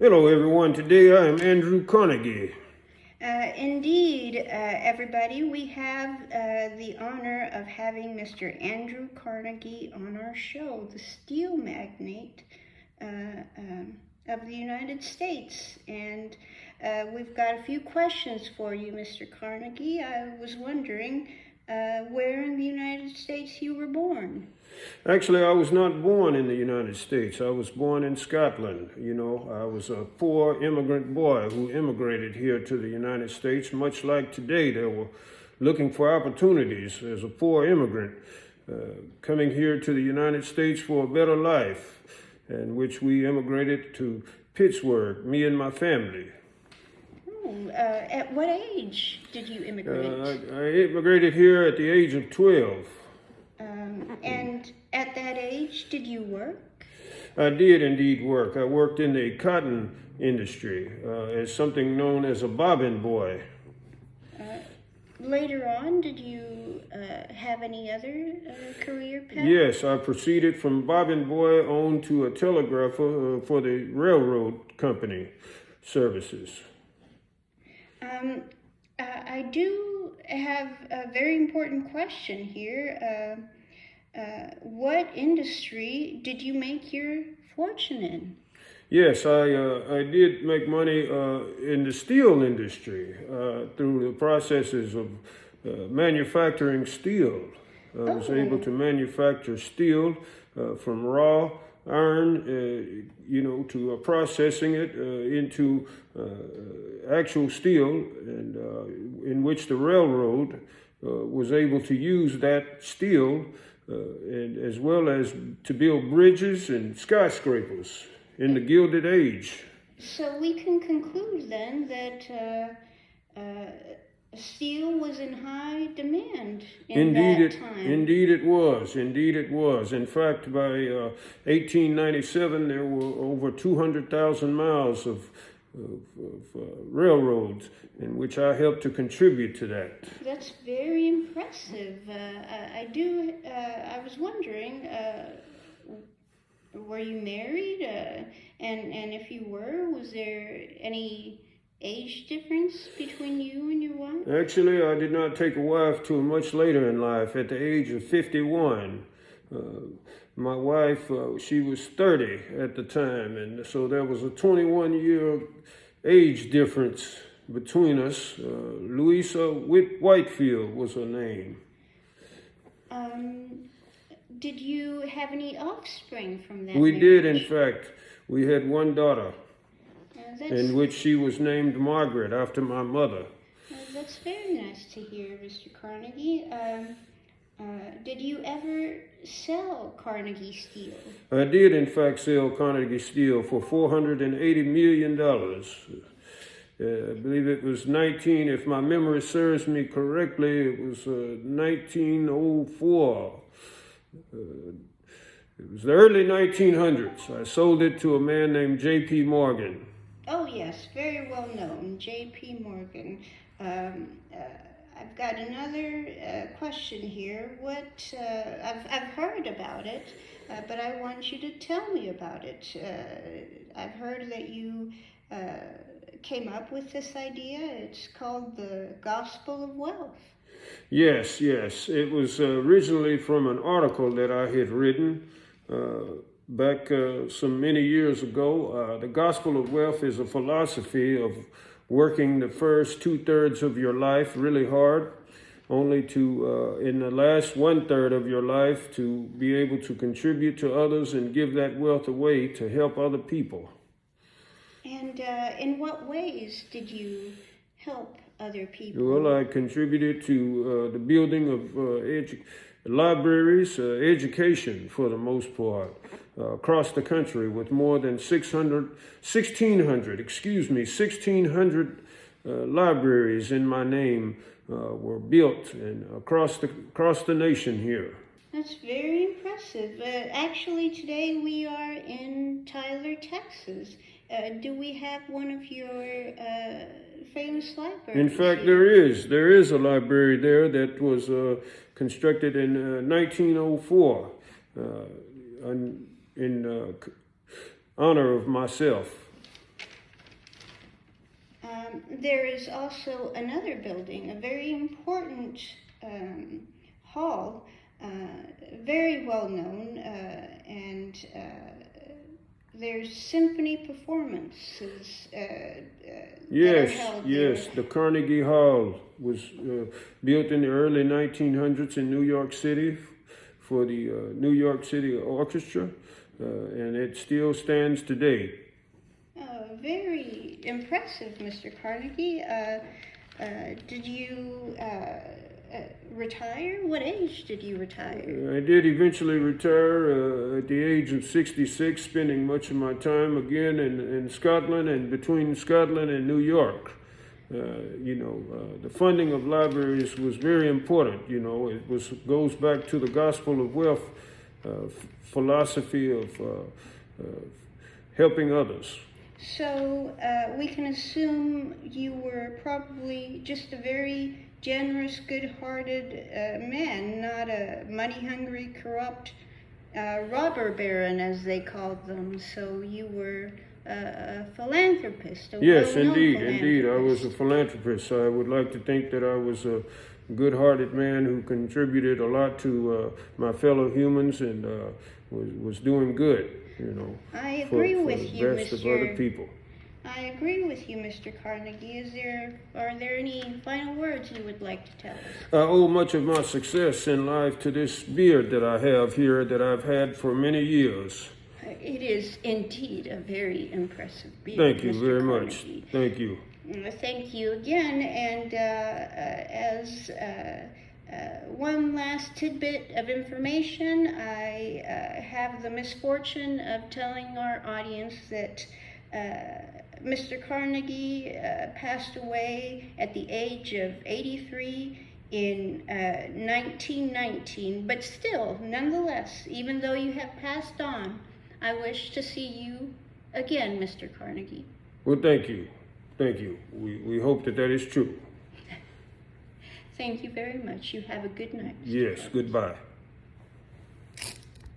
Hello, everyone. Today I am Andrew Carnegie. Indeed, everybody, we have the honor of having Mr. Andrew Carnegie on our show, the steel magnate of the United States. And we've got a few questions for you, Mr. Carnegie. I was wondering where in the United States you were born. Actually, I was not born in the United States. I was born in Scotland. I was a poor immigrant boy who immigrated here to the United States, much like today they were looking for opportunities as a poor immigrant, coming here to the United States for a better life, in which we immigrated to Pittsburgh, me and my family. At what age did you immigrate? I immigrated here at the age of 12. And at that age, did you work? I did indeed work. I worked in the cotton industry as something known as a bobbin boy. Later on, did you have any other career path? Yes, I proceeded from bobbin boy on to a telegrapher for the railroad company services. I do have a very important question here. What industry did you make your fortune in? Yes, I did make money in the steel industry through the processes of manufacturing steel. I was able to manufacture steel from raw iron, to processing it into actual steel, and in which the railroad was able to use that steel and as well as to build bridges and skyscrapers in the Gilded Age. So we can conclude then that steel was in high demand in that time. Indeed it was. Indeed it was. In fact, by 1897, there were over 200,000 miles of railroads in which I helped to contribute to that. That's very impressive. I was wondering, were you married? And if you were, was there any age difference between you and your wife? Actually, I did not take a wife till much later in life, at the age of 51. My wife, she was 30 at the time, and so there was a 21-year age difference between us. Louisa Whitefield was her name. Did you have any offspring from that We marriage? did, in fact. We had one daughter, in which she was named Margaret, after my mother. That's very nice to hear, Mr. Carnegie. Did you ever sell Carnegie steel? I did, in fact, sell Carnegie steel for $480 million. I believe it was if my memory serves me correctly, it was 1904. It was the early 1900s. I sold it to a man named J.P. Morgan. Oh, yes, very well known, J.P. Morgan. I've got another question here. I've heard about it, but I want you to tell me about it. I've heard that you came up with this idea. It's called the Gospel of Wealth. Yes. It was originally from an article that I had written back some many years ago. The Gospel of Wealth is a philosophy of working the first 2/3 of your life really hard, only to, in the last 1/3 of your life, to be able to contribute to others and give that wealth away to help other people. And in what ways did you help other people? Well, I contributed to the building of libraries, education for the most part, across the country, with more than 1,600 libraries in my name were built and across the nation here. That's very impressive. Actually, today we are in Tyler, Texas. Do we have one of your famous libraries? In fact, there is a library there that was constructed in 1904 in honor of myself. There is also another building, a very important hall, very well known, and there's symphony performances that are held Yes. there. The Carnegie Hall was built in the early 1900s in New York City for the New York City Orchestra, and it still stands today. Very impressive, Mr. Carnegie. Did you retire? What age did you retire? I did eventually retire at the age of 66, spending much of my time again in Scotland and between Scotland and New York. The funding of libraries was very important. It goes back to the gospel of wealth philosophy of helping others. So we can assume you were probably just a very generous, good-hearted man, not a money-hungry, corrupt robber baron, as they called them. So you were a philanthropist. Yes, indeed. I was a philanthropist. I would like to think that I was a good-hearted man who contributed a lot to my fellow humans and was doing good. I agree for with the you, best of other people. I agree with you, Mr. Carnegie. Are there any final words you would like to tell us? I owe much of my success in life to this beard that I have here that I've had for many years. It is indeed a very impressive beard. Thank you Mr. very Carnegie. much. Thank you. Thank you again. And as one last tidbit of information, I have the misfortune of telling our audience that Mr. Carnegie passed away at the age of 83 in 1919, but still, nonetheless, even though you have passed on, I wish to see you again, Mr. Carnegie. Well, thank you. We hope that is true. Thank you very much. You have a good night. Yes, goodbye.